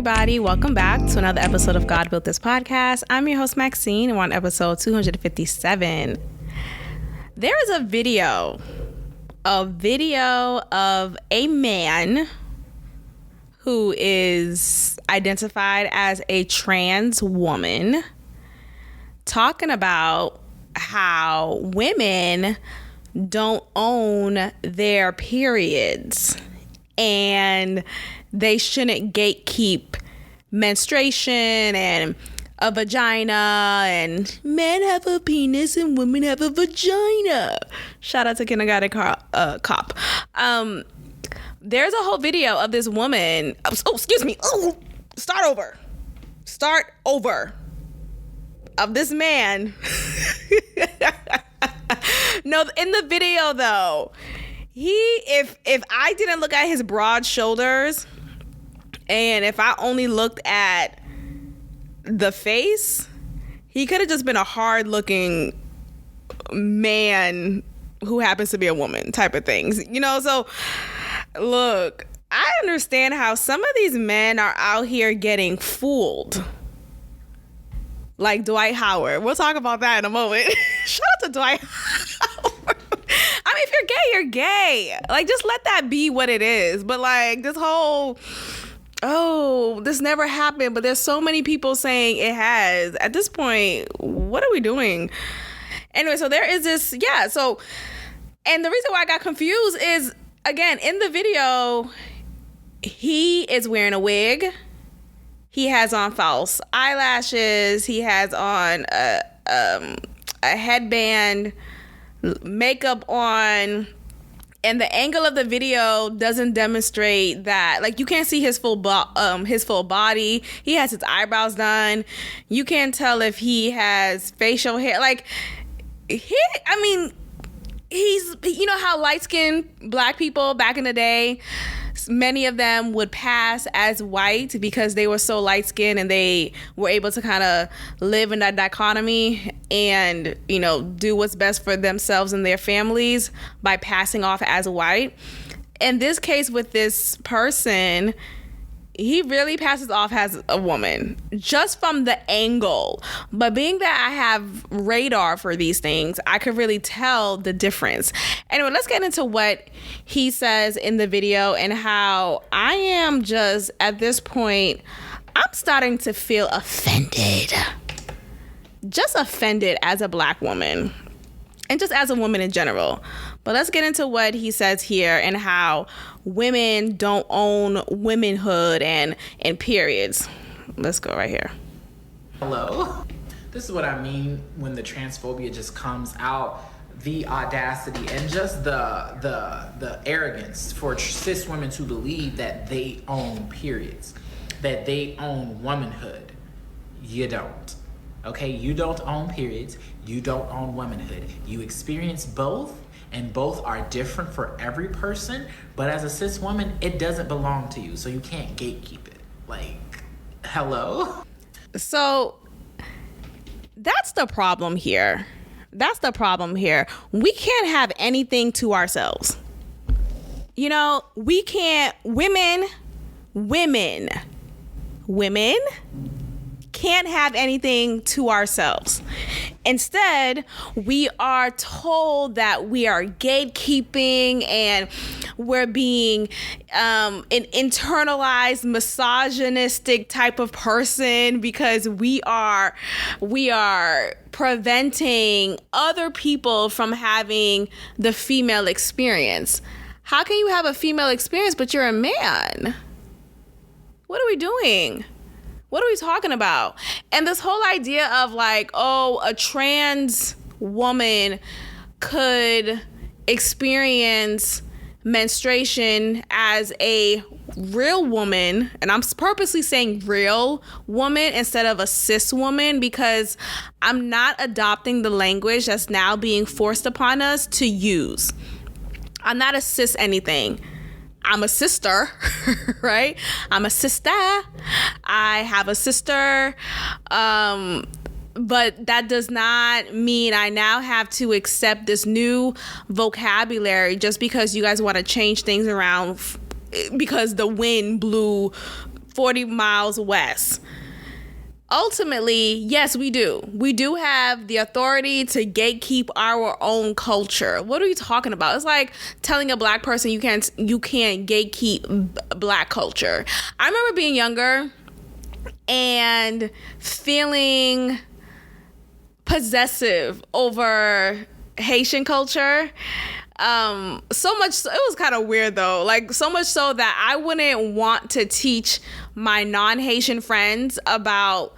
everybody. Welcome back to another episode of God Built This Podcast. I'm your host, Maxine, and we're on episode 257. There is a video of a man who is identified as a trans woman talking about how women don't own their periods and they shouldn't gatekeep menstruation and a vagina, and men have a penis and women have a vagina. Shout out to kindergarten cop. There's a whole video of this woman. Start over. Of this man. No, in the video though, if I didn't look at his broad shoulders, and if I only looked at the face, he could have just been a hard-looking man who happens to be a woman type of things, you know? So, look, I understand how some of these men are out here getting fooled. Like Dwight Howard. We'll talk about that in a moment. Shout out to Dwight Howard. I mean, if you're gay, you're gay. Like, just let that be what it is. But, like, this whole... this never happened, but there's so many people saying it has. At this point, what are we doing? Anyway, so there is this, and the reason why I got confused is, again, in the video, he is wearing a wig. He has on false eyelashes. He has on a headband, makeup on. And the angle of the video doesn't demonstrate that. Like, you can't see his full body. He has his eyebrows done. You can't tell if he has facial hair. Like, he's, you know how light-skinned black people back in the day, many of them would pass as white because they were so light-skinned and they were able to kind of live in that dichotomy and, you know, do what's best for themselves and their families by passing off as white. In this case with this person, he really passes off as a woman just from the angle. But being that I have radar for these things, I could really tell the difference. Anyway, let's get into what he says in the video and how I am just, at this point, I'm starting to feel offended. Just offended as a black woman and just as a woman in general. But let's get into what he says here and how women don't own womanhood and periods. Let's go right here. Hello. This is what I mean when the transphobia just comes out. The audacity and just the arrogance for cis women to believe that they own periods, that they own womanhood. You don't. Okay, you don't own periods. You don't own womanhood. You experience both. And both are different for every person, but as a cis woman, it doesn't belong to you, so you can't gatekeep it. Like, hello? So, that's the problem here. We can't have anything to ourselves. You know, we can't, women can't have anything to ourselves. Instead, we are told that we are gatekeeping and we're being an internalized misogynistic type of person because we are preventing other people from having the female experience. How can you have a female experience but you're a man? What are we doing? What are we talking about? And this whole idea of like, a trans woman could experience menstruation as a real woman, and I'm purposely saying real woman instead of a cis woman because I'm not adopting the language that's now being forced upon us to use. I'm not a cis anything. I'm a sister, right? I'm a sister. I have a sister. But that does not mean I now have to accept this new vocabulary just because you guys want to change things around because the wind blew 40 miles west. Ultimately, yes, we do. We do have the authority to gatekeep our own culture. What are you talking about? It's like telling a black person you can't gatekeep black culture. I remember being younger and feeling possessive over Haitian culture. So much so, it was kind of weird though, like so much so that I wouldn't want to teach my non-Haitian friends about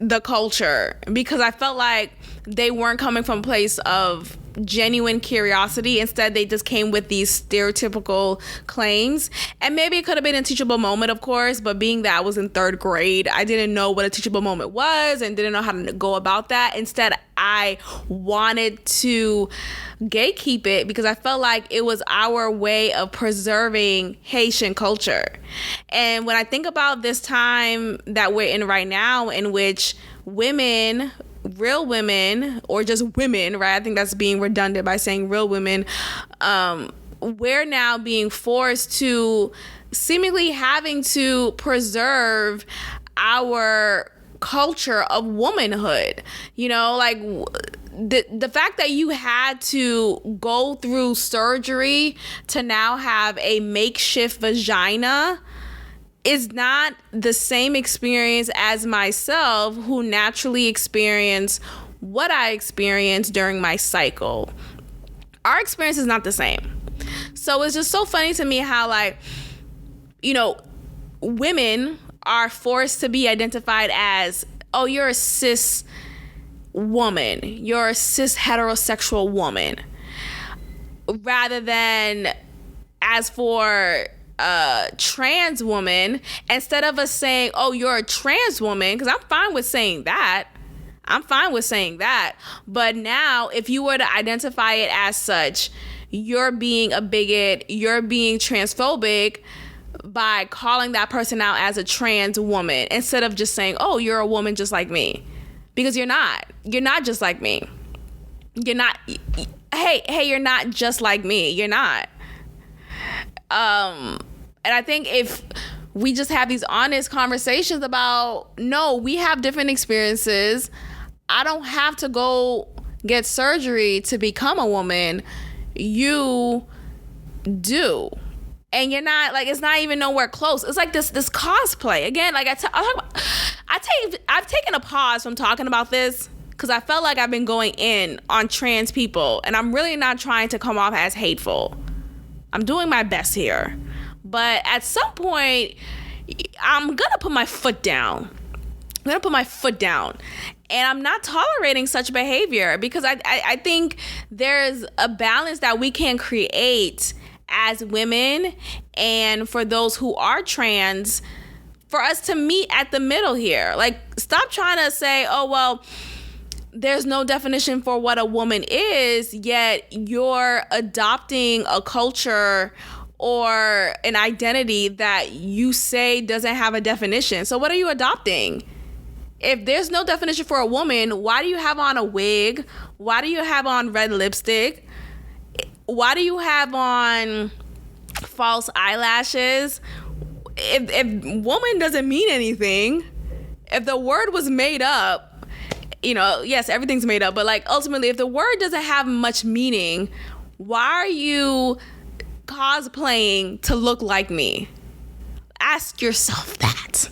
the culture because I felt like they weren't coming from a place of genuine curiosity. Instead, they just came with these stereotypical claims. And maybe it could have been a teachable moment, of course, but being that I was in 3rd grade, I didn't know what a teachable moment was and didn't know how to go about that. Instead, I wanted to gatekeep it because I felt like it was our way of preserving Haitian culture. And when I think about this time that we're in right now, in which women, real women, or just women, right? I think that's being redundant by saying real women. We're now being forced to seemingly having to preserve our culture of womanhood. You know, like the fact that you had to go through surgery to now have a makeshift vagina is not the same experience as myself, who naturally experience what I experienced during my cycle. Our experience is not the same. So it's just so funny to me how, like, you know, women are forced to be identified as, oh, you're a cis woman, you're a cis heterosexual woman, rather than as for trans woman, instead of us saying, oh, you're a trans woman, because I'm fine with saying that. But now, if you were to identify it as such, you're being a bigot, you're being transphobic by calling that person out as a trans woman, instead of just saying, oh, you're a woman just like me. Because you're not. You're not just like me. You're not. Hey, you're not just like me. You're not. And I think if we just have these honest conversations about, no, we have different experiences. I don't have to go get surgery to become a woman. You do. And you're not, like, it's not even nowhere close. It's like this cosplay. Again, like I've taken a pause from talking about this because I felt like I've been going in on trans people, and I'm really not trying to come off as hateful. I'm doing my best here. But at some point, I'm going to put my foot down. And I'm not tolerating such behavior because I think there's a balance that we can create as women, and for those who are trans, for us to meet at the middle here. Like, stop trying to say, oh, well, there's no definition for what a woman is, yet you're adopting a culture or an identity that you say doesn't have a definition. So what are you adopting? If there's no definition for a woman, why do you have on a wig? Why do you have on red lipstick? Why do you have on false eyelashes? If woman doesn't mean anything, if the word was made up, you know, yes, everything's made up, but like ultimately, if the word doesn't have much meaning, why are you cosplaying to look like me? Ask yourself that.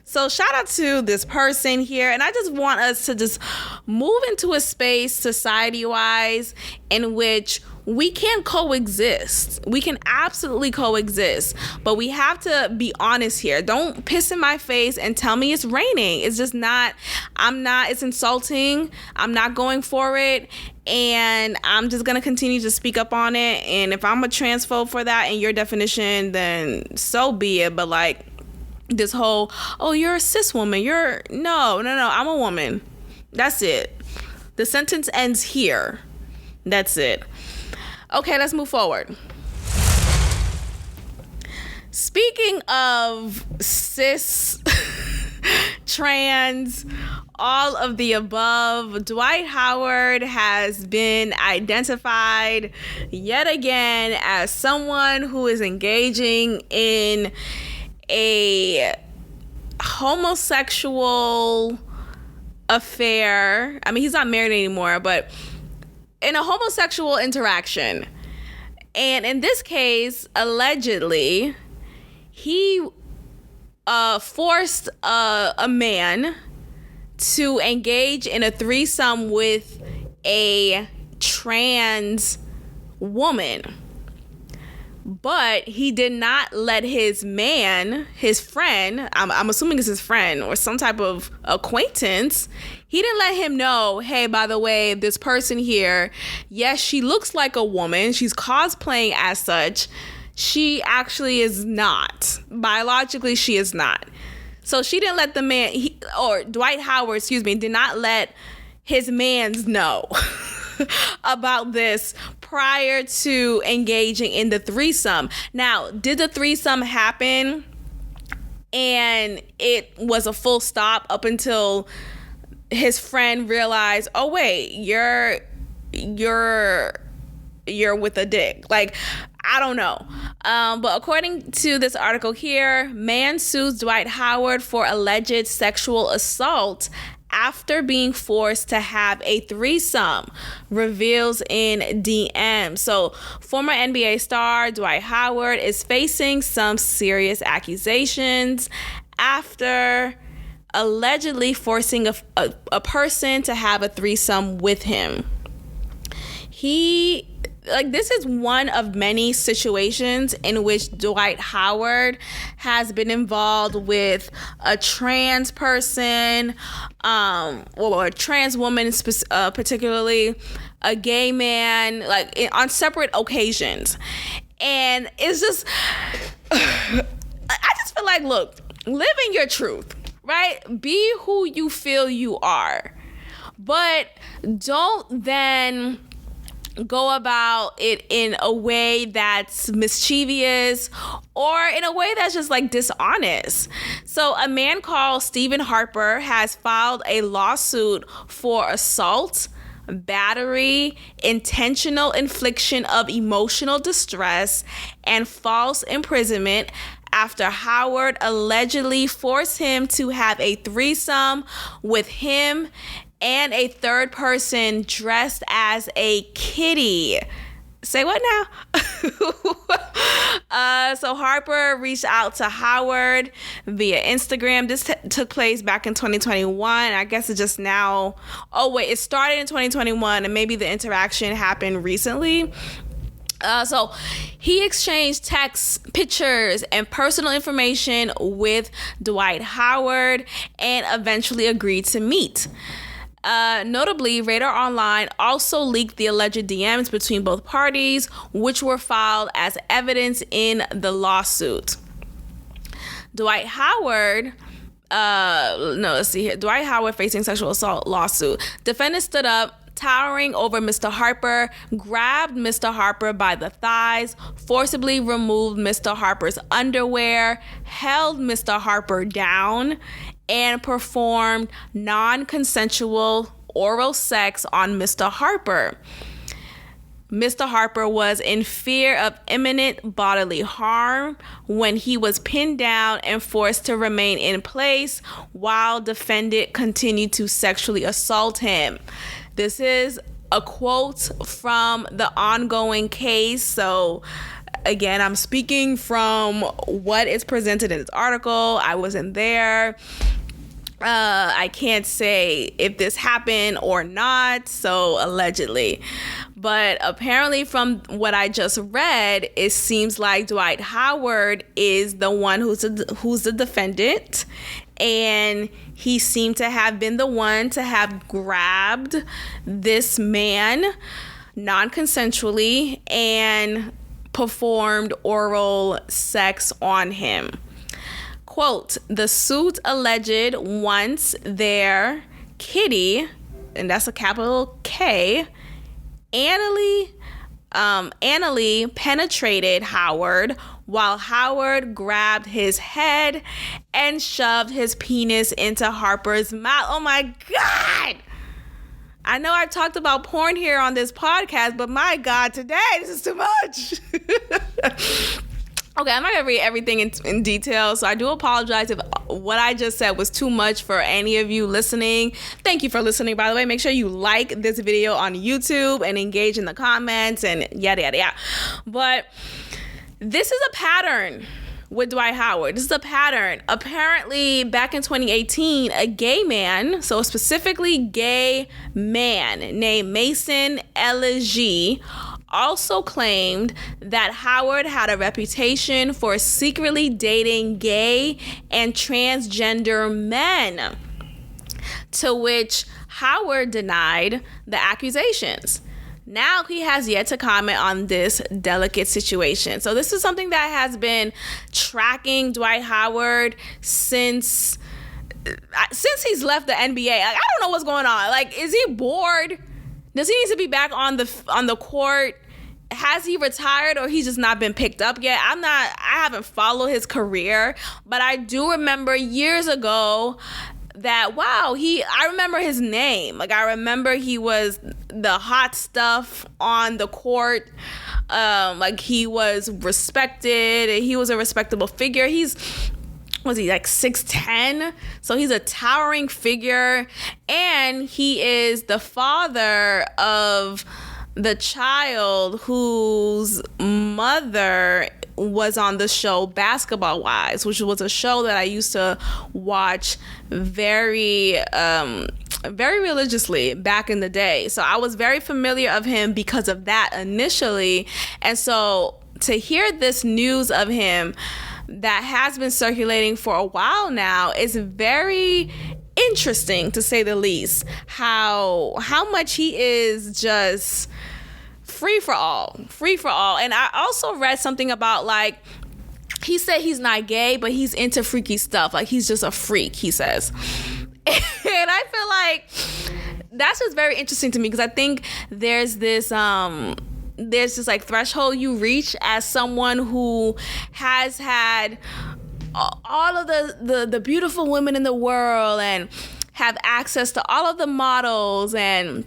So shout out to this person here. And I just want us to just move into a space society-wise in which we can coexist. We can absolutely coexist. But we have to be honest here. Don't piss in my face and tell me it's raining. It's just not. It's insulting. I'm not going for it. And I'm just going to continue to speak up on it. And if I'm a transphobe for that in your definition, then so be it. But like this whole, oh, you're a cis woman. No, I'm a woman. That's it. The sentence ends here. That's it. Okay, let's move forward. Speaking of cis, trans, all of the above, Dwight Howard has been identified yet again as someone who is engaging in a homosexual affair. I mean, he's not married anymore, but in a homosexual interaction. And in this case, allegedly, he forced a man to engage in a threesome with a trans woman. But he did not let his friend, I'm assuming it's his friend or some type of acquaintance, he didn't let him know, hey, by the way, this person here, yes, she looks like a woman. She's cosplaying as such. She actually is not. Biologically, she is not. So she didn't let the man, Dwight Howard, did not let his mans know about this prior to engaging in the threesome. Now, did the threesome happen and it was a full stop up until his friend realized, oh wait, you're with a dick? Like, I don't know. But according to this article here, man sues Dwight Howard for alleged sexual assault after being forced to have a threesome, reveals in DM. So former NBA star Dwight Howard is facing some serious accusations after allegedly forcing a person to have a threesome with him. This is one of many situations in which Dwight Howard has been involved with a trans person, or a trans woman, particularly a gay man, on separate occasions. And it's just, I just feel like, look, live in your truth, right? Be who you feel you are, but don't then go about it in a way that's mischievous or in a way that's just dishonest. So a man called Stephen Harper has filed a lawsuit for assault, battery, intentional infliction of emotional distress, and false imprisonment after Howard allegedly forced him to have a threesome with him and a third person dressed as a kitty. Say what now? So Harper reached out to Howard via Instagram. This took place back in 2021. I guess it just now. Oh, wait, it started in 2021 and maybe the interaction happened recently. So he exchanged texts, pictures, and personal information with Dwight Howard and eventually agreed to meet. Notably, Radar Online also leaked the alleged DMs between both parties, which were filed as evidence in the lawsuit. Dwight Howard, Dwight Howard facing sexual assault lawsuit. Defendant stood up, towering over Mr. Harper, grabbed Mr. Harper by the thighs, forcibly removed Mr. Harper's underwear, held Mr. Harper down, and performed non-consensual oral sex on Mr. Harper. Mr. Harper was in fear of imminent bodily harm when he was pinned down and forced to remain in place while defendant continued to sexually assault him. This is a quote from the ongoing case. So again, I'm speaking from what is presented in this article. I wasn't there. I can't say if this happened or not, so allegedly. But apparently from what I just read, it seems like Dwight Howard is the one who's the defendant, and he seemed to have been the one to have grabbed this man non-consensually and performed oral sex on him. Quote, the suit alleged once their kitty, and that's a capital K, Annalie penetrated Howard while Howard grabbed his head and shoved his penis into Harper's mouth. Oh my God! I know I've talked about porn here on this podcast, but my God, today, this is too much. Okay, I'm not gonna read everything in detail, so I do apologize if what I just said was too much for any of you listening. Thank you for listening, by the way. Make sure you like this video on YouTube and engage in the comments and yada, yada, yada. But this is a pattern with Dwight Howard. This is a pattern. Apparently, back in 2018, a gay man, so specifically gay man named Mason Eligi, also claimed that Howard had a reputation for secretly dating gay and transgender men, to which Howard denied the accusations. Now he has yet to comment on this delicate situation. So this is something that has been tracking Dwight Howard since he's left the NBA. Like, I don't know what's going on. Like, is he bored? Does he need to be back on the court? Has he retired, or he's just not been picked up yet? I haven't followed his career, but I do remember years ago that, I remember his name. Like, I remember he was the hot stuff on the court. Like, he was respected, and he was a respectable figure. Was he like 6'10"? So he's a towering figure, and he is the father of the child whose mother was on the show Basketball Wives, which was a show that I used to watch very religiously back in the day. So I was very familiar of him because of that initially. And so to hear this news of him that has been circulating for a while now is very interesting, to say the least. How much he is just free for all. And I also read something about, like, he said he's not gay, but he's into freaky stuff. Like, he's just a freak, he says. And I feel like that's just very interesting to me, because I think there's this like threshold you reach as someone who has had all of the beautiful women in the world and have access to all of the models, and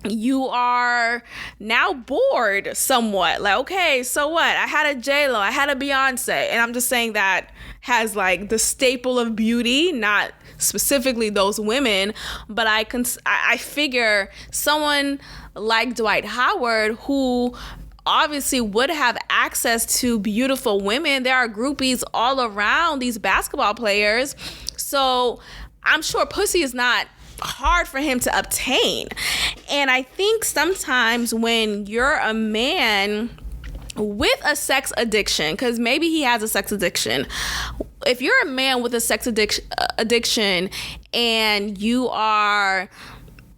you are now bored somewhat. Like, okay, so what? I had a J-Lo, I had a Beyonce, and I'm just saying that has like the staple of beauty, not specifically those women, but I figure someone like Dwight Howard, who obviously would have access to beautiful women. There are groupies all around these basketball players, so I'm sure pussy is not hard for him to obtain. And I think sometimes when you're a man with a sex addiction, because maybe he has a sex addiction, if you're a man with a sex addiction and you are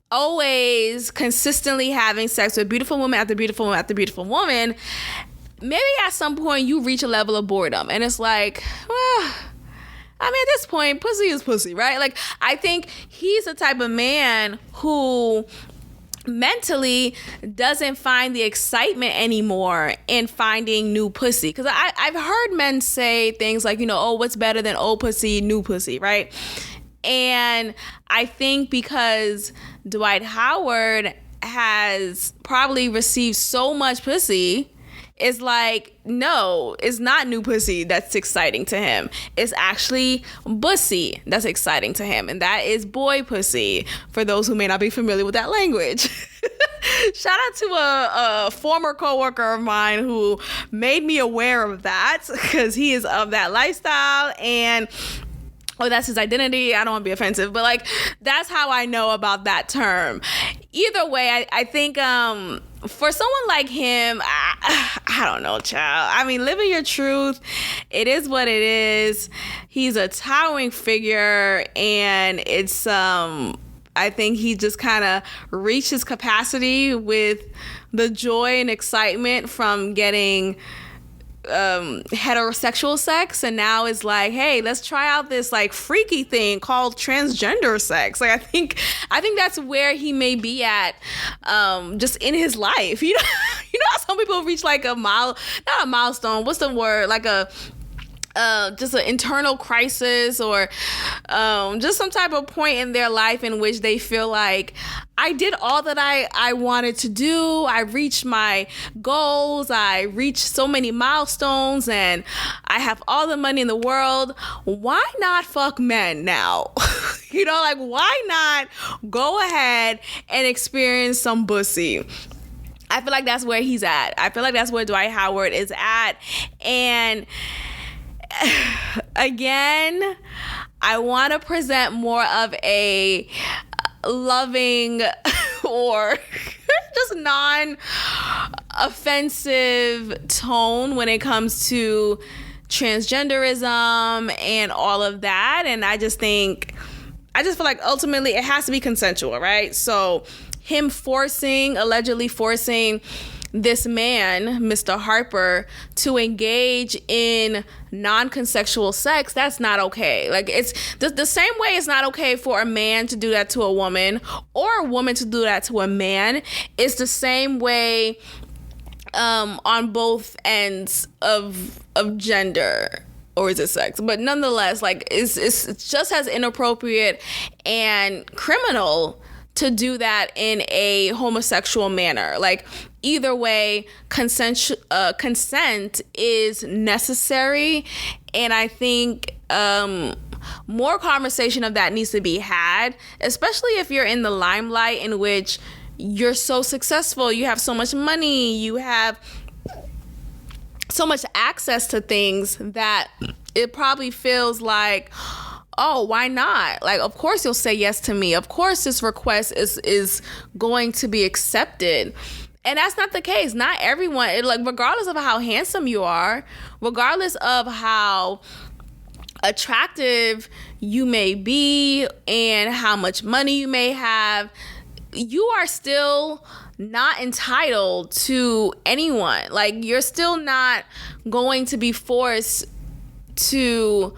always consistently having sex with beautiful woman after beautiful woman after beautiful woman, maybe at some point you reach a level of boredom, and it's like, well, I mean, at this point, pussy is pussy, right? Like, I think he's the type of man who mentally doesn't find the excitement anymore in finding new pussy. Because I've heard men say things like, oh, what's better than old pussy, new pussy, right? And I think because Dwight Howard has probably received so much pussy, it's like, no, it's not new pussy that's exciting to him. It's actually bussy that's exciting to him. And that is boy pussy, for those who may not be familiar with that language. Shout out to a former coworker of mine who made me aware of that, because he is of that lifestyle, and that's his identity. I don't want to be offensive, but like, that's how I know about that term. Either way, I think for someone like him, I don't know, child. I mean, living your truth, it is what it is. He's a towering figure, and it's I think he just kind of reached his capacity with the joy and excitement from getting heterosexual sex, and now it's like, hey, let's try out this like freaky thing called transgender sex. Like, I think that's where he may be at, just in his life. You know how some people reach like not a milestone, what's the word, like a just an internal crisis or just some type of point in their life in which they feel like, I did all that I wanted to do. I reached my goals. I reached so many milestones and I have all the money in the world. Why not fuck men now? You know, like, why not go ahead and experience some pussy? I feel like that's where he's at. I feel like that's where Dwight Howard is at. And again, I want to present more of a loving or just non-offensive tone when it comes to transgenderism and all of that. And I just feel like ultimately it has to be consensual, right? So him allegedly forcing this man, Mr. Harper, to engage in non-consensual sex, that's not okay. Like, it's the same way it's not okay for a man to do that to a woman or a woman to do that to a man. It's the same way on both ends of gender, or is it sex? But nonetheless, like, it's just as inappropriate and criminal to do that in a homosexual manner. Like, either way, consent is necessary, and I think more conversation of that needs to be had, especially if you're in the limelight in which you're so successful, you have so much money, you have so much access to things that it probably feels like, oh, why not? Like, of course you'll say yes to me. Of course this request is going to be accepted. And that's not the case. Not everyone, regardless of how handsome you are, regardless of how attractive you may be and how much money you may have, you are still not entitled to anyone. Like, you're still not going to be forced to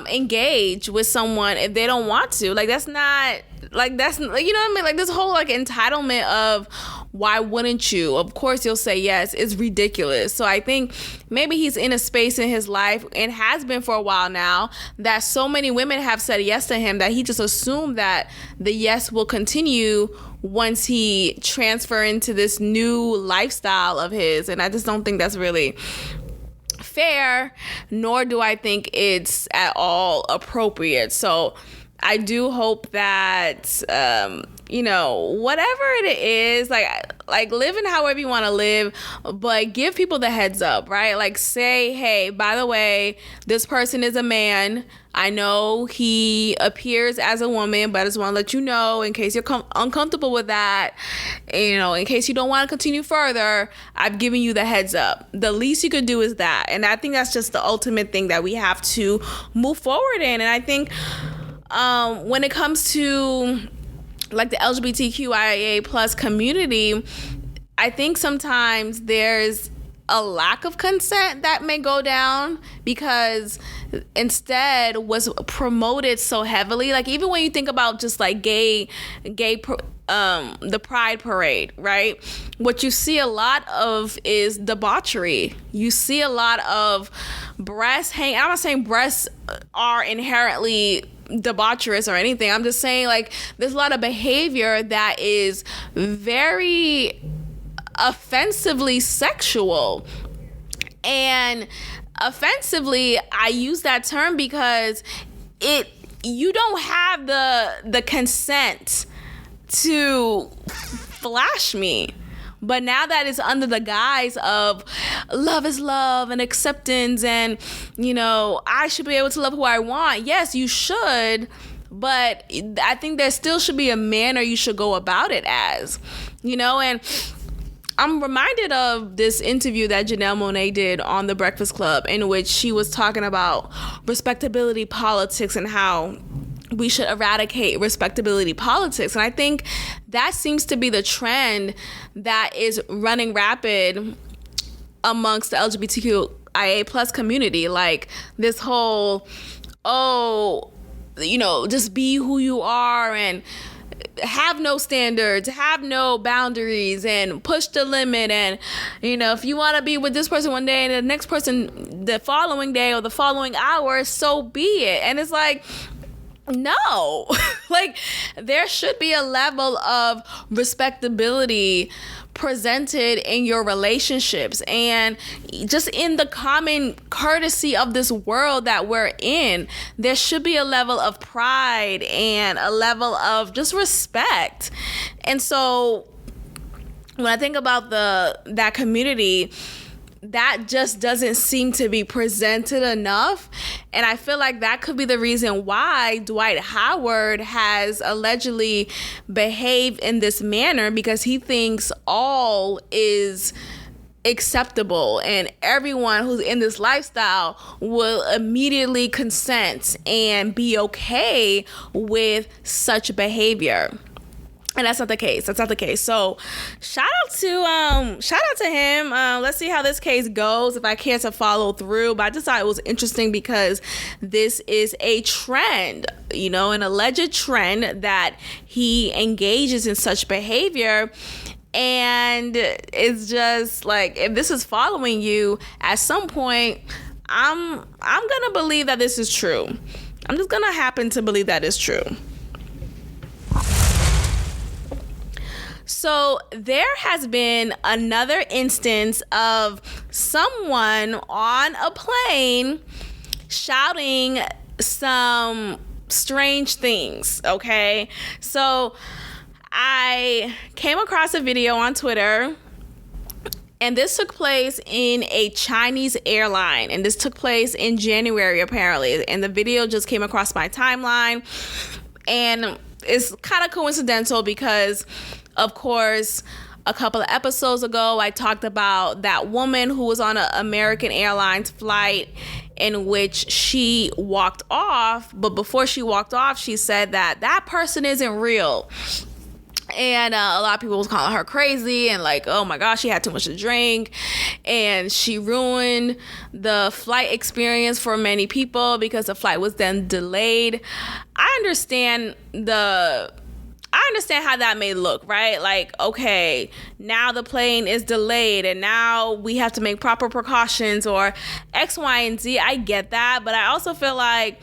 engage with someone if they don't want to. Like, that's not, like, that's, you know what I mean? Like, this whole, like, entitlement of, why wouldn't you? Of course you'll say yes. It's ridiculous. So I think maybe he's in a space in his life, and has been for a while now, that so many women have said yes to him that he just assumed that the yes will continue once he transfer into this new lifestyle of his. And I just don't think that's really fair, nor do I think it's at all appropriate. So I do hope that, whatever it is, like living however you want to live, but give people the heads up, right? Like, say, hey, by the way, this person is a man. I know he appears as a woman, but I just want to let you know, in case you're uncomfortable with that, in case you don't want to continue further, I've given you the heads up. The least you could do is that. And I think that's just the ultimate thing that we have to move forward in. And I think when it comes to, like, the LGBTQIA plus community, I think sometimes there's a lack of consent that may go down because instead was promoted so heavily. Like, even when you think about just like the Pride Parade, right? What you see a lot of is debauchery. You see a lot of breasts hanging. I'm not saying breasts are inherently debaucherous or anything. I'm just saying, like, there's a lot of behavior that is very offensively sexual. And offensively, I use that term because you don't have the consent to flash me. But now that it's under the guise of love is love and acceptance and, I should be able to love who I want. Yes, you should. But I think there still should be a manner you should go about it as, and I'm reminded of this interview that Janelle Monáe did on The Breakfast Club, in which she was talking about respectability politics and how we should eradicate respectability politics. And I think that seems to be the trend that is running rapid amongst the LGBTQIA plus community. Like, this whole, just be who you are and have no standards, have no boundaries, and push the limit. And, if you want to be with this person one day and the next person the following day or the following hour, so be it. And it's like, no, like there should be a level of respectability presented in your relationships and just in the common courtesy of this world that we're in. There should be a level of pride and a level of just respect. And so when I think about that community, that just doesn't seem to be presented enough. And I feel like that could be the reason why Dwight Howard has allegedly behaved in this manner, because he thinks all is acceptable and everyone who's in this lifestyle will immediately consent and be okay with such behavior. And that's not the case. So shout out to him. Let's see how this case goes, if I care to follow through. But I just thought it was interesting because this is a trend, an alleged trend that he engages in such behavior. And it's just like, if this is following you, at some point, I'm gonna believe that this is true. I'm just gonna happen to believe that is true. So there has been another instance of someone on a plane shouting some strange things, okay? So I came across a video on Twitter, and this took place in a Chinese airline, and this took place in January, apparently. And the video just came across my timeline, and it's kind of coincidental because, of course, a couple of episodes ago, I talked about that woman who was on an American Airlines flight in which she walked off. But before she walked off, she said that person isn't real. And a lot of people was calling her crazy and like, oh my gosh, she had too much to drink. And she ruined the flight experience for many people because the flight was then delayed. I understand how that may look, right? Like, okay, now the plane is delayed and now we have to make proper precautions or X, Y, and Z. I get that. But I also feel like,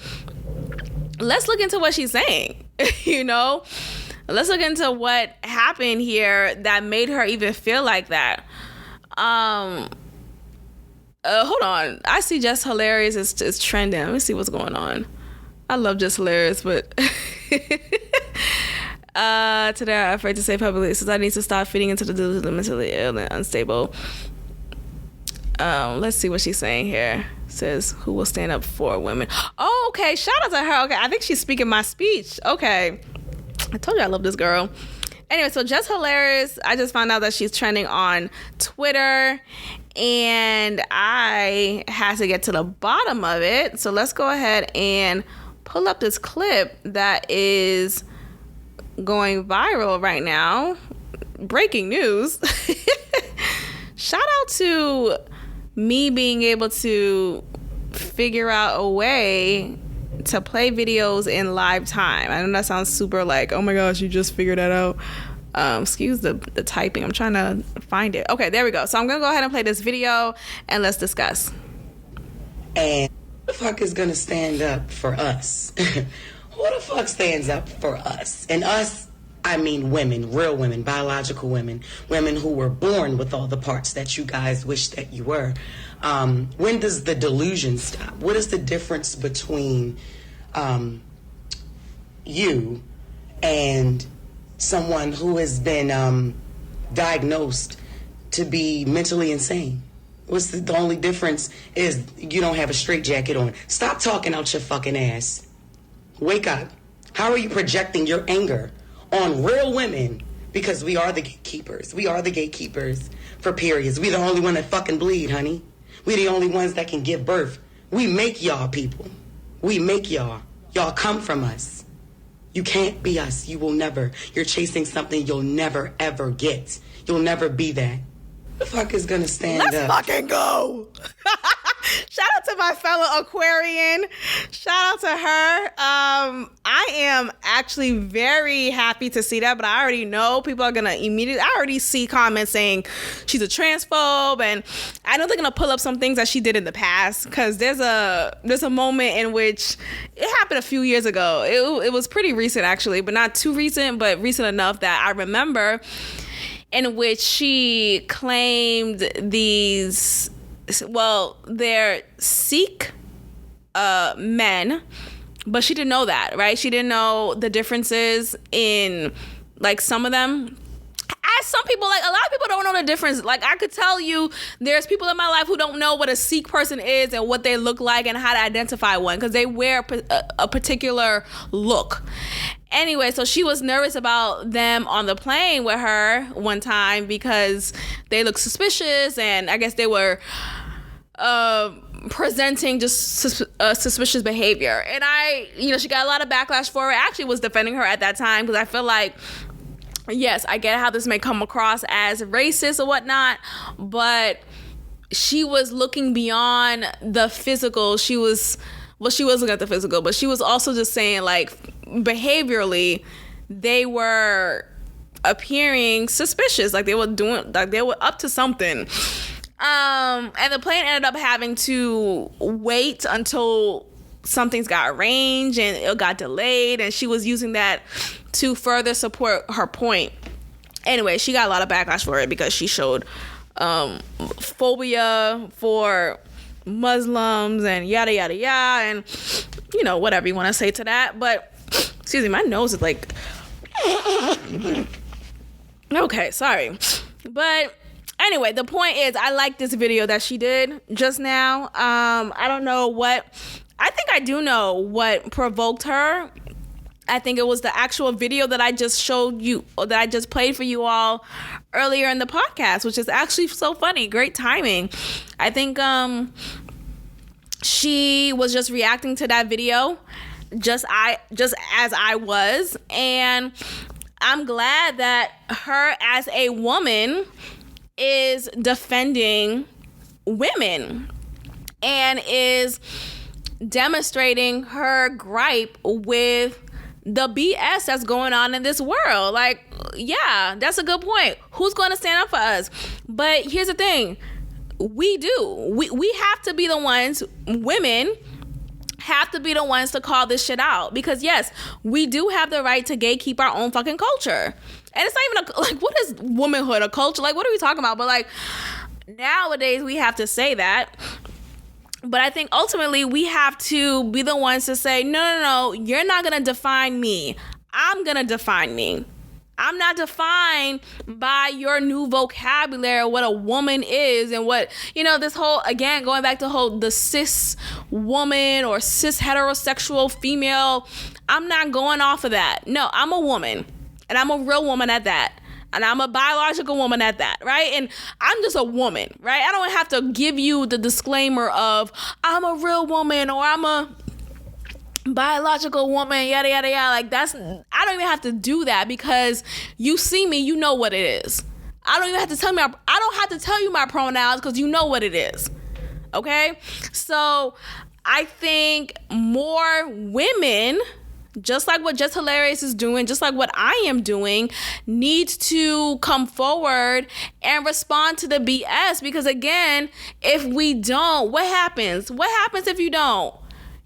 let's look into what she's saying, Let's look into what happened here that made her even feel like that. Hold on. I see Just Hilarious is trending. Let me see what's going on. I love Just Hilarious, but today I'm afraid to say publicly since I need to stop feeding into the mentally ill and unstable. Let's see what she's saying here. It says, who will stand up for women? Oh, okay. Shout out to her. Okay, I think she's speaking my speech. Okay. I told you I love this girl. Anyway, so Just Hilarious, I just found out that she's trending on Twitter, and I had to get to the bottom of it. So let's go ahead and pull up this clip that is going viral right now. Breaking news. Shout out to me being able to figure out a way to play videos in live time. I know that sounds super like, oh my gosh, you just figured that out. Excuse the typing. I'm trying to find it. Okay, there we go. So I'm gonna go ahead and play this video and let's discuss. And who the fuck is gonna stand up for us? Who the fuck stands up for us? And us, I mean women, real women, biological women, women who were born with all the parts that you guys wish that you were. When does the delusion stop? What is the difference between you and someone who has been diagnosed to be mentally insane? What's the only difference is you don't have a straitjacket on. Stop talking out your fucking ass. Wake up. How are you projecting your anger on real women? Because we are the gatekeepers. We are the gatekeepers for periods. We the only one that fucking bleed, honey. We the only ones that can give birth. We make y'all people. We make y'all. Y'all come from us. You can't be us. You will never. You're chasing something you'll never, ever get. You'll never be that. Who the fuck is gonna stand up? Let's fucking go. Shout out to my fellow Aquarian. Shout out to her. I am actually very happy to see that, but I already know people are gonna I already see comments saying she's a transphobe, and I know they're gonna pull up some things that she did in the past, because there's a moment in which it happened a few years ago. It was pretty recent actually, but not too recent, but recent enough that I remember, in which she claimed they're Sikh men, but she didn't know that, right? She didn't know the differences in, like, some of them. As some people, like, a lot of people don't know the difference. Like, I could tell you there's people in my life who don't know what a Sikh person is and what they look like and how to identify one, because they wear a particular look. Anyway, so she was nervous about them on the plane with her one time because they looked suspicious, and I guess they were presenting just suspicious behavior. And she got a lot of backlash for it. I actually was defending her at that time, because I feel like, yes, I get how this may come across as racist or whatnot, but she was looking beyond the physical. She was looking at the physical, but she was also just saying, like, behaviorally, they were appearing suspicious, like they were up to something. And the plane ended up having to wait until something's got arranged, and it got delayed, and she was using that to further support her point. Anyway, she got a lot of backlash for it because she showed phobia for Muslims and yada yada yada, and whatever you want to say to that. But excuse me, my nose is like okay, sorry. But anyway, the point is, I like this video that she did just now. I don't know what, I think I do know what provoked her. I think it was the actual video that I just showed you, or that I just played for you all earlier in the podcast, which is actually so funny. Great timing. I think she was just reacting to that video just as I was, and I'm glad that her as a woman is defending women and is demonstrating her gripe with the BS that's going on in this world. Like, yeah, that's a good point. Who's going to stand up for us? But here's the thing. We do. We have to be the ones, women have to be the ones to call this shit out, because yes, we do have the right to gatekeep our own fucking culture. And it's not even like, what is womanhood, a culture? Like, what are we talking about? But like, nowadays we have to say that. But I think ultimately we have to be the ones to say, no, you're not going to define me. I'm going to define me. I'm not defined by your new vocabulary, what a woman is, and what, this whole, again, going back to the cis woman or cis heterosexual female. I'm not going off of that. No, I'm a woman, and I'm a real woman at that. And I'm a biological woman at that, right? And I'm just a woman, right? I don't have to give you the disclaimer of I'm a real woman or I'm a biological woman, yada, yada, yada. Like, I don't even have to do that, because you see me, you know what it is. I don't even have to tell you my pronouns, because you know what it is. Okay? So I think more women, just like what Just Hilarious is doing, just like what I am doing, needs to come forward and respond to the BS. Because again, if we don't, what happens? What happens if you don't?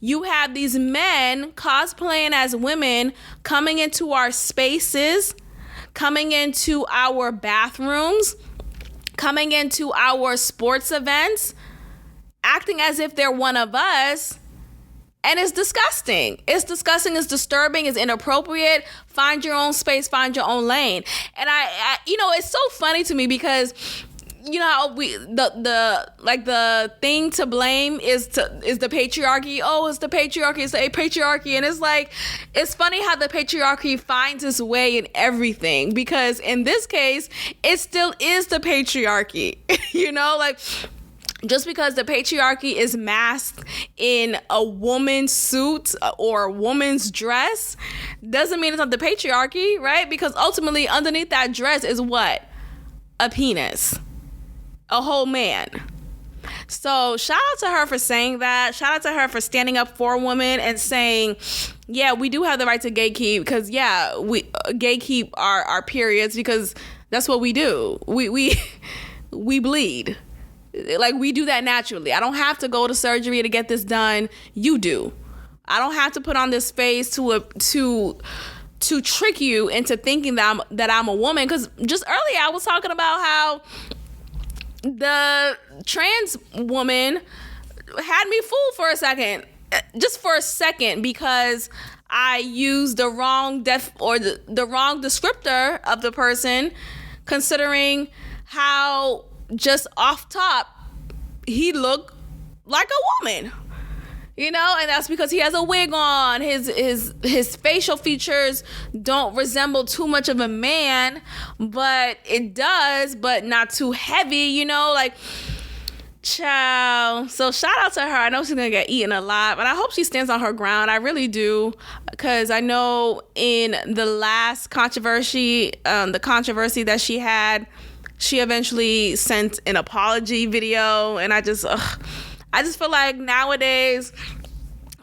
You have these men cosplaying as women coming into our spaces, coming into our bathrooms, coming into our sports events, acting as if they're one of us. And it's disgusting. It's disgusting. It's disturbing. It's inappropriate. Find your own space. Find your own lane. And I it's so funny to me, because how the thing to blame is the patriarchy. Oh, it's the patriarchy. It's the patriarchy. And it's like, it's funny how the patriarchy finds its way in everything, because in this case, it still is the patriarchy. Like, just because the patriarchy is masked in a woman's suit or a woman's dress doesn't mean it's not the patriarchy, right? Because ultimately underneath that dress is what? A penis. A whole man. So shout out to her for saying that. Shout out to her for standing up for women and saying, yeah, we do have the right to gatekeep, because we gatekeep our periods, because that's what we do. We bleed. Like, we do that naturally. I don't have to go to surgery to get this done. You do. I don't have to put on this face to trick you into thinking that I'm a woman. Because just earlier I was talking about how the trans woman had me fooled for a second, just for a second, because I used the wrong the wrong descriptor of the person, considering how just off top he looked like a woman. You know, and that's because he has a wig on. His facial features don't resemble too much of a man, but it does, but not too heavy, you know, like, ciao. So shout out to her. I know she's gonna get eaten alive, but I hope she stands on her ground. I really do, because I know in the last controversy, the controversy that she had, she eventually sent an apology video, and I just feel like nowadays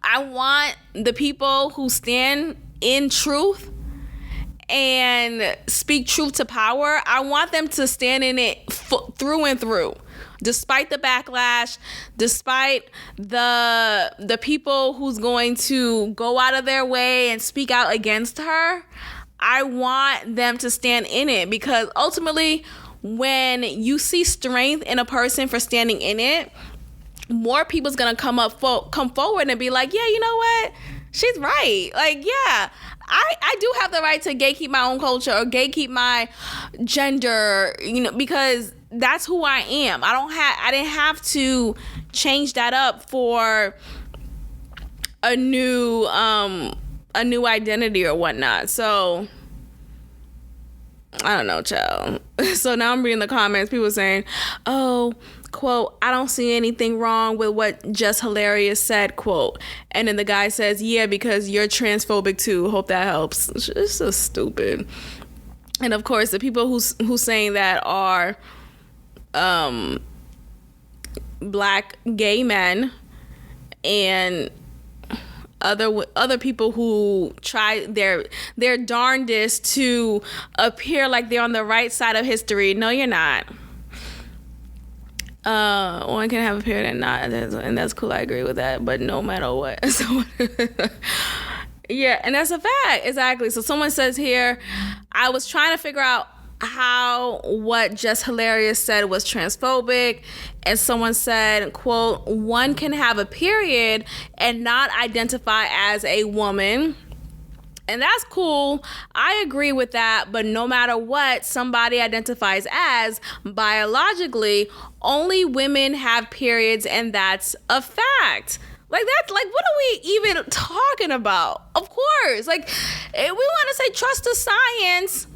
I want the people who stand in truth and speak truth to power. I want them to stand in it through and through, despite the backlash, despite the people who's going to go out of their way and speak out against her. I want them to stand in it, because ultimately, when you see strength in a person for standing in it, more people's gonna come forward and be like, yeah, you know what? She's right. Like, yeah, I do have the right to gatekeep my own culture or gatekeep my gender, you know, because that's who I am. I didn't have to change that up for a new identity or whatnot. So I don't know, child. So now I'm reading the comments. People saying, oh, quote, I don't see anything wrong with what Just Hilarious said, quote. And then the guy says, yeah, because you're transphobic too. Hope that helps. It's so stupid. And of course, the people who's saying that are black gay men and other people who try their darndest to appear like they're on the right side of history. No, you're not. One can have a period and not, and that's cool. I agree with that. But no matter what, so, yeah, and that's a fact. Exactly. So someone says here, I was trying to figure out how what Just Hilarious said was transphobic, and someone said, quote, one can have a period and not identify as a woman. And that's cool. I agree with that. But no matter what somebody identifies as, biologically, only women have periods, and that's a fact. Like, that's like, what are we even talking about? Of course. Like, we want to say trust the science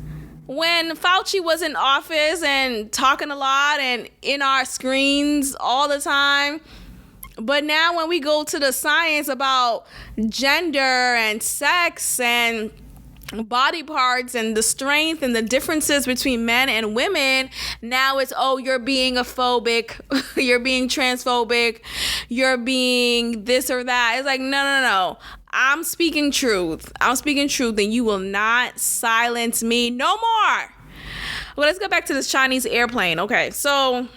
when Fauci was in office and talking a lot and in our screens all the time. But now when we go to the science about gender and sex and body parts and the strength and the differences between men and women, now it's, oh, you're being a phobic, you're being transphobic, you're being this or that. It's like, no. I'm speaking truth. And you will not silence me no more. Well, let's go back to this Chinese airplane. Okay, so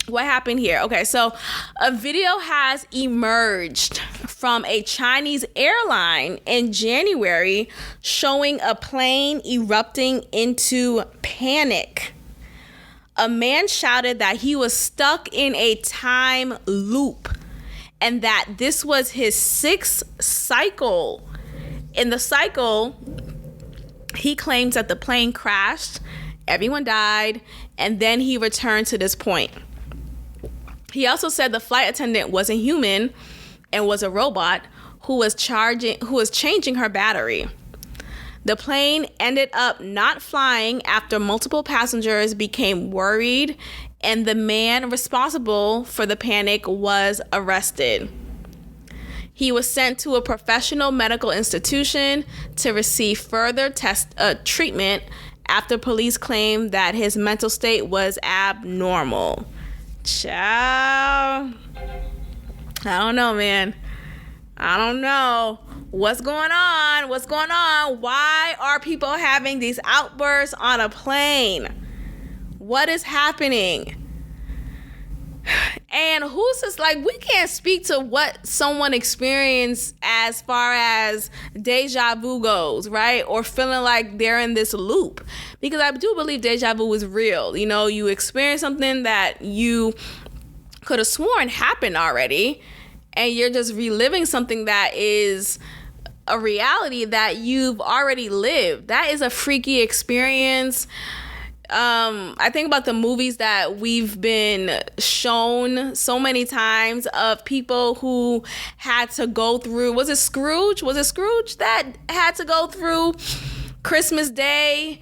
what happened here? Okay, so a video has emerged from a Chinese airline in January showing a plane erupting into panic. A man shouted that he was stuck in a time loop and that this was his 6th cycle. In the cycle, he claims that the plane crashed, everyone died, and then he returned to this point. He also said the flight attendant wasn't human and was a robot who was changing her battery. The plane ended up not flying after multiple passengers became worried, and the man responsible for the panic was arrested. He was sent to a professional medical institution to receive further treatment after police claimed that his mental state was abnormal. Child. I don't know, man. I don't know. What's going on? What's going on? Why are people having these outbursts on a plane? What is happening? And who's just like, we can't speak to what someone experienced as far as deja vu goes, right? Or feeling like they're in this loop. Because I do believe deja vu is real. You know, you experience something that you could have sworn happened already, and you're just reliving something that is a reality that you've already lived. That is a freaky experience. I think about the movies that we've been shown so many times of people who had to go through, was it Scrooge that had to go through Christmas Day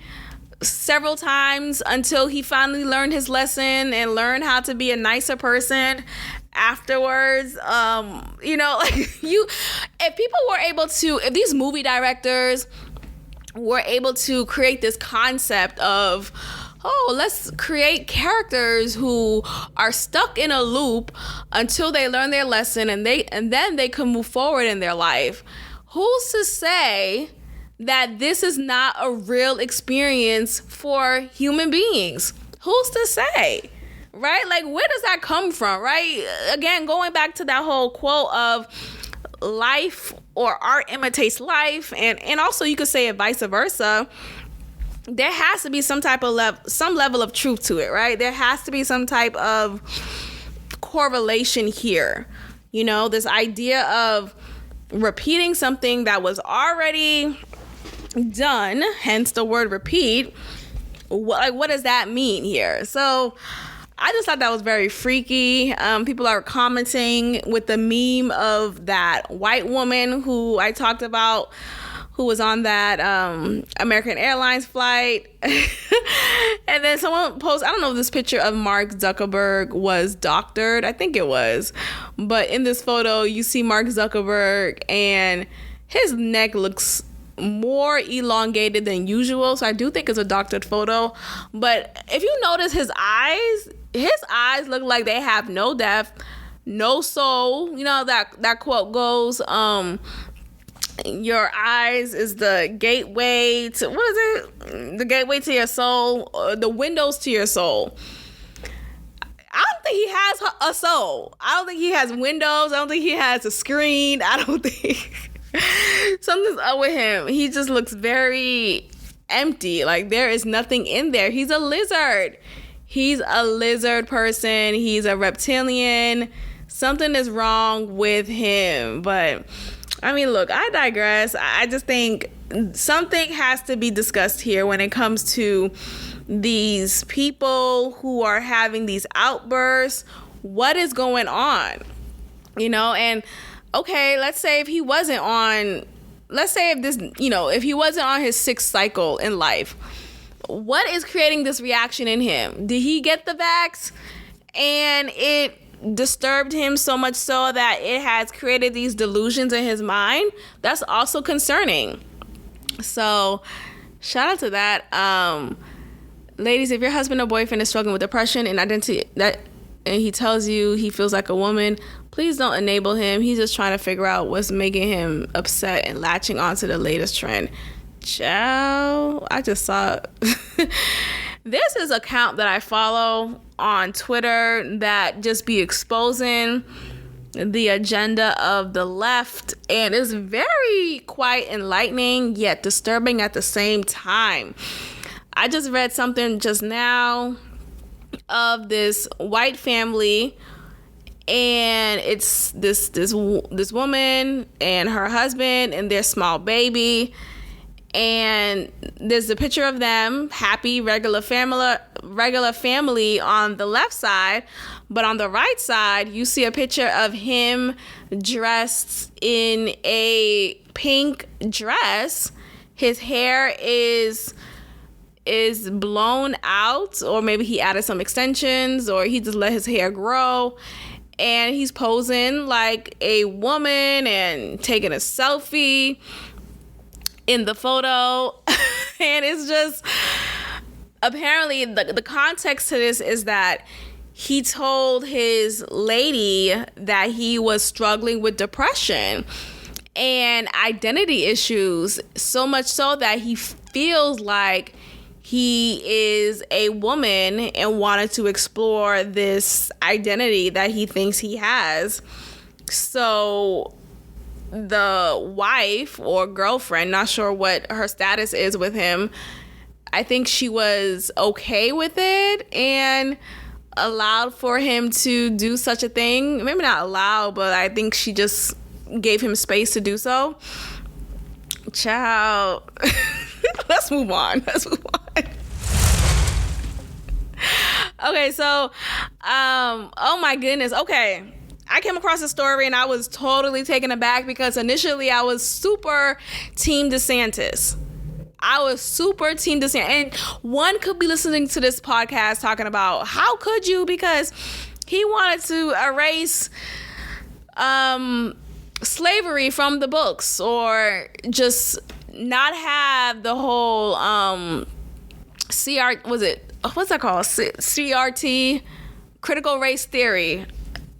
several times until he finally learned his lesson and learned how to be a nicer person afterwards. You know, like if people were able to, if these movie directors were able to create this concept of, oh, let's create characters who are stuck in a loop until they learn their lesson and then they can move forward in their life. Who's to say that this is not a real experience for human beings? Who's to say? Right? Like, where does that come from? Right? Again, going back to that whole quote of life or art imitates life, and also you could say it vice versa. There has to be some type of some level of truth to it, right? There has to be some type of correlation here. You know, this idea of repeating something that was already done, hence the word repeat. What does that mean here? So I just thought that was very freaky. People are commenting with the meme of that white woman who I talked about, who was on that American Airlines flight. And then someone posted, I don't know if this picture of Mark Zuckerberg was doctored. I think it was. But in this photo, you see Mark Zuckerberg and his neck looks more elongated than usual. So I do think it's a doctored photo. But if you notice his eyes look like they have no depth, no soul. You know, that quote goes, your eyes is the gateway to, what is it? The gateway to your soul, the windows to your soul. I don't think he has a soul. I don't think he has windows. I don't think he has a screen. I don't think something's up with him. He just looks very empty. Like there is nothing in there. He's a lizard. He's a lizard person. He's a reptilian. Something is wrong with him. But I mean, look, I digress. I just think something has to be discussed here when it comes to these people who are having these outbursts. What is going on? You know, and okay, let's say if he wasn't on, if he wasn't on his 6th cycle in life, what is creating this reaction in him? Did he get the vax and it disturbed him so much so that it has created these delusions in his mind? That's also concerning. So shout out to that. Ladies, if your husband or boyfriend is struggling with depression and identity, and he tells you he feels like a woman, please don't enable him. He's just trying to figure out what's making him upset and latching onto the latest trend. Ciao. I just saw this is an account that I follow on Twitter that just be exposing the agenda of the left, and it's very quite enlightening yet disturbing at the same time. I just read something just now of this white family, and it's this woman and her husband and their small baby, and there's a picture of them happy regular family on the left side, but on the right side you see a picture of him dressed in a pink dress. His hair is blown out, or maybe he added some extensions, or he just let his hair grow, and he's posing like a woman and taking a selfie in the photo. And it's just, apparently the context to this is that he told his lady that he was struggling with depression and identity issues, so much so that he feels like he is a woman and wanted to explore this identity that he thinks he has. So the wife or girlfriend, not sure what her status is with him, I think she was okay with it and allowed for him to do such a thing. Maybe not allowed, but I think she just gave him space to do so. Child. Let's move on. Okay, so, oh my goodness. Okay. I came across a story and I was totally taken aback because initially I was super Team DeSantis. And one could be listening to this podcast talking about how could you, because he wanted to erase slavery from the books, or just not have the whole CRT, critical race theory,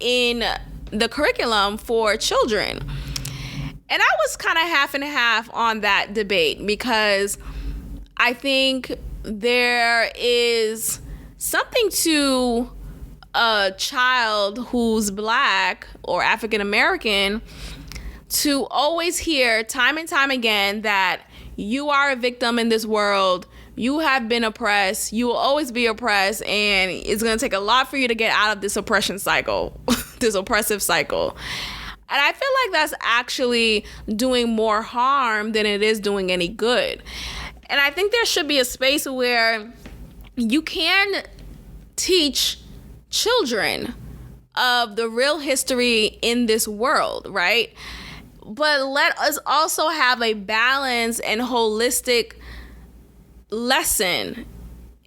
in the curriculum for children. And I was kind of half and half on that debate, because I think there is something to a child who's Black or African American to always hear time and time again that you are a victim in this world. You have been oppressed. You will always be oppressed. And it's going to take a lot for you to get out of this oppression cycle, this oppressive cycle. And I feel like that's actually doing more harm than it is doing any good. And I think there should be a space where you can teach children of the real history in this world, right? But let us also have a balanced and holistic lesson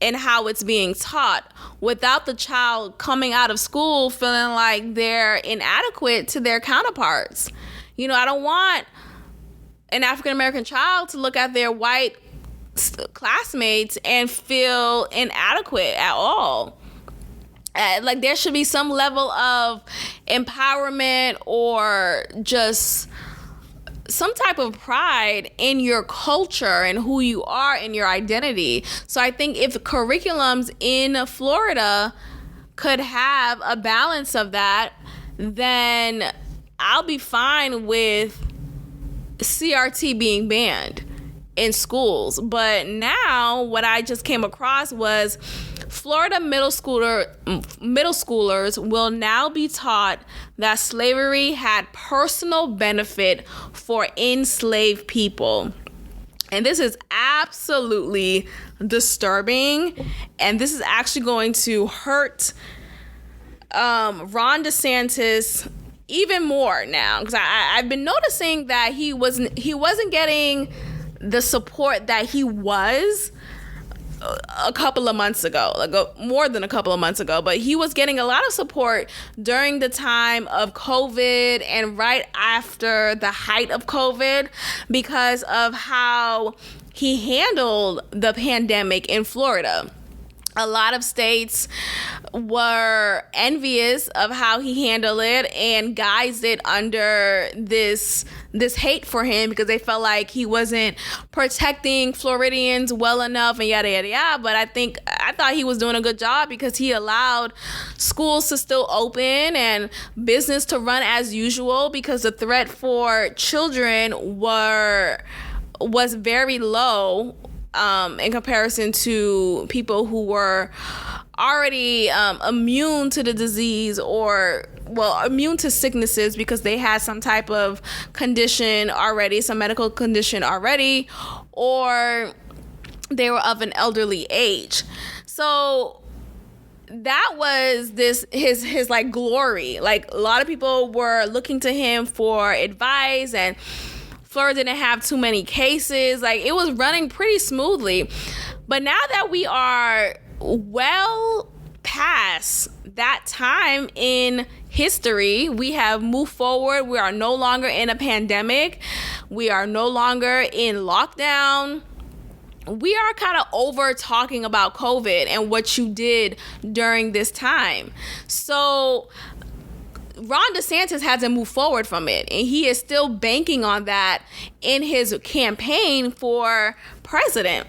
in how it's being taught, without the child coming out of school feeling like they're inadequate to their counterparts. You know, I don't want an African American child to look at their white classmates and feel inadequate at all. Like, there should be some level of empowerment or just some type of pride in your culture and who you are and your identity. So I think if curriculums in Florida could have a balance of that, then I'll be fine with CRT being banned in schools. But now what I just came across was Florida middle schoolers will now be taught that slavery had personal benefit for enslaved people. And this is absolutely disturbing. And this is actually going to hurt Ron DeSantis even more now, because I've been noticing that he wasn't getting the support that he was a couple of months ago, more than a couple of months ago, but he was getting a lot of support during the time of COVID and right after the height of COVID, because of how he handled the pandemic in Florida. A lot of states were envious of how he handled it and guised it under this hate for him, because they felt like he wasn't protecting Floridians well enough and yada yada yada. But I thought he was doing a good job, because he allowed schools to still open and business to run as usual, because the threat for children was very low in comparison to people who were already immune to the disease, or immune to sicknesses because they had some type of condition already, some medical condition already, or they were of an elderly age. So that was his like glory. Like, a lot of people were looking to him for advice, and Florida didn't have too many cases. Like, it was running pretty smoothly. But now that we are well past that time in history, we have moved forward. We are no longer in a pandemic. We are no longer in lockdown. we are kind of over talking about COVID and what you did during this time. So Ron DeSantis hasn't moved forward from it, and he is still banking on that in his campaign for president.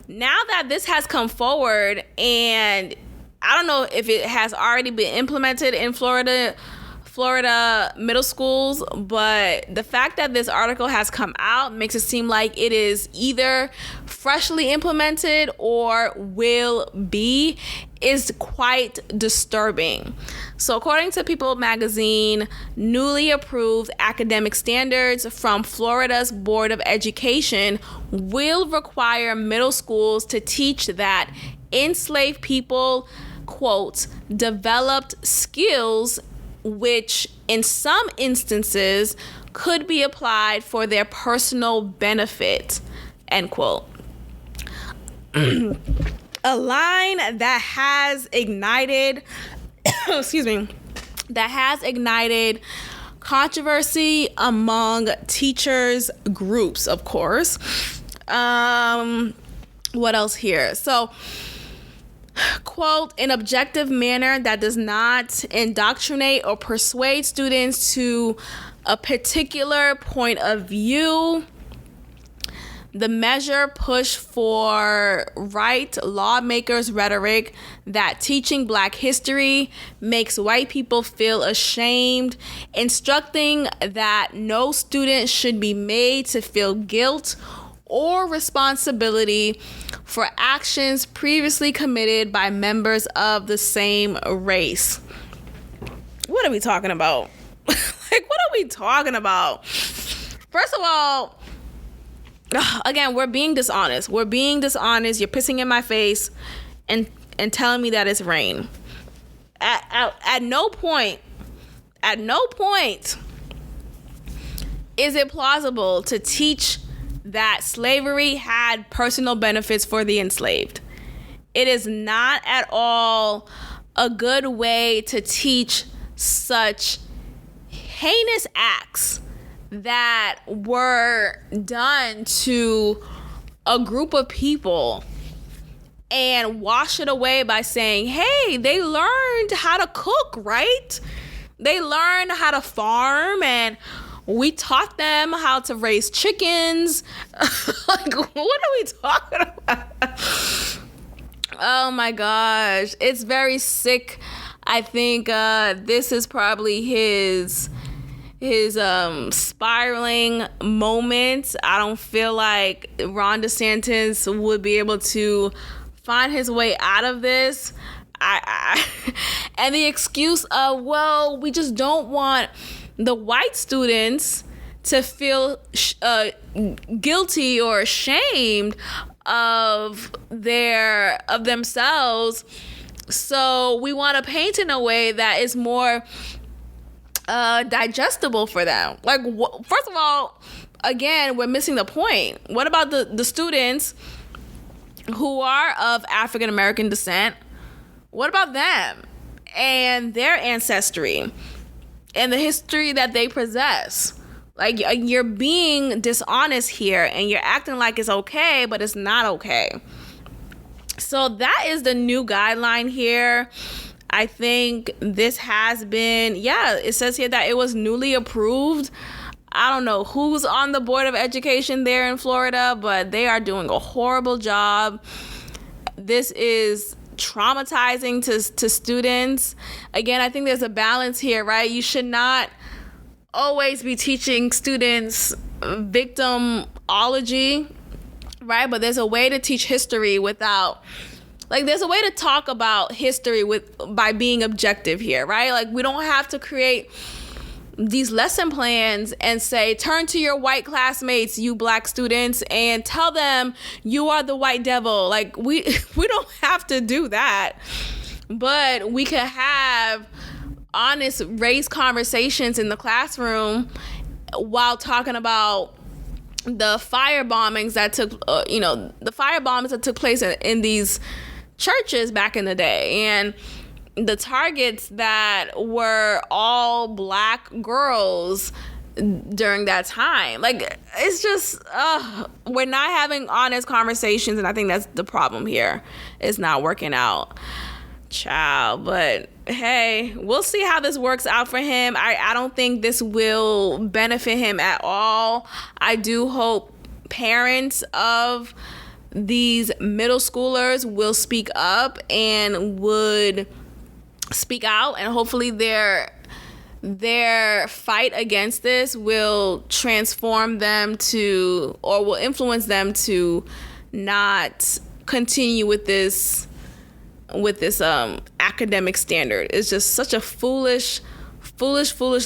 Now that this has come forward, and I don't know if it has already been implemented in Florida middle schools, but the fact that this article has come out makes it seem like it is either freshly implemented or will be, is quite disturbing. So according to People magazine, newly approved academic standards from Florida's Board of Education will require middle schools to teach that enslaved people, quote, developed skills which in some instances could be applied for their personal benefit, end quote. A line that has ignited controversy among teachers groups, of course. What else here? So, quote, an objective manner that does not indoctrinate or persuade students to a particular point of view. The measure pushed for right lawmakers' rhetoric that teaching Black history makes white people feel ashamed, instructing that no student should be made to feel guilt or responsibility for actions previously committed by members of the same race. What are we talking about? What are we talking about? First of all, again, we're being dishonest. You're pissing in my face and telling me that it's rain. At no point is it plausible to teach that slavery had personal benefits for the enslaved. It is not at all a good way to teach such heinous acts that were done to a group of people and wash it away by saying, hey, they learned how to cook, right? They learned how to farm, and we taught them how to raise chickens. Like, what are we talking about? Oh my gosh. It's very sick. I think this is probably his spiraling moment. I don't feel like Ron DeSantis would be able to find his way out of this. And the excuse of, well, we just don't want the white students to feel guilty or ashamed of themselves, so we want to paint in a way that is more digestible for them. Like, first of all, again, we're missing the point. What about the students who are of African American descent? What about them and their ancestry and the history that they possess? Like, you're being dishonest here, and you're acting like it's okay, but it's not okay. So that is the new guideline here. I think this has been, it says here that it was newly approved. I don't know who's on the Board of Education there in Florida, but they are doing a horrible job. This is traumatizing to students. Again, I think there's a balance here, right? You should not always be teaching students victimology, right? But there's a way to teach history without, like, there's a way to talk about history by being objective here, right? Like, we don't have to create these lesson plans and say, turn to your white classmates, you Black students, and tell them you are the white devil. Like, we don't have to do that, but we could have honest race conversations in the classroom while talking about the fire bombings that took place in these churches back in the day, and the targets that were all Black girls during that time. Like, it's just, we're not having honest conversations, and I think that's the problem here. It's not working out. Child, but hey, we'll see how this works out for him. I don't think this will benefit him at all. I do hope parents of these middle schoolers will speak up and would speak out, and hopefully their fight against this will transform them to, or will influence them to not continue with this academic standard. It's just such a foolish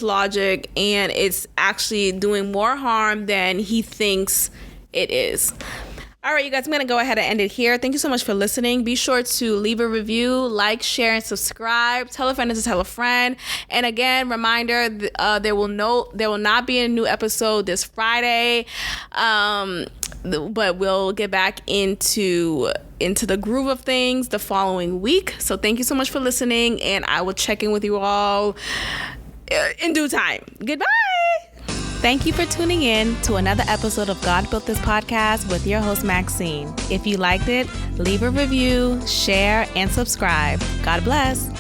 logic, and it's actually doing more harm than he thinks it is. All right, you guys, I'm going to go ahead and end it here. Thank you so much for listening. Be sure to leave a review, like, share, and subscribe. Tell a friend to tell a friend. And again, reminder, there will not be a new episode this Friday. But we'll get back into the groove of things the following week. So thank you so much for listening, and I will check in with you all in due time. Goodbye. Thank you for tuning in to another episode of God Built This Podcast with your host, Maxine. If you liked it, leave a review, share, and subscribe. God bless.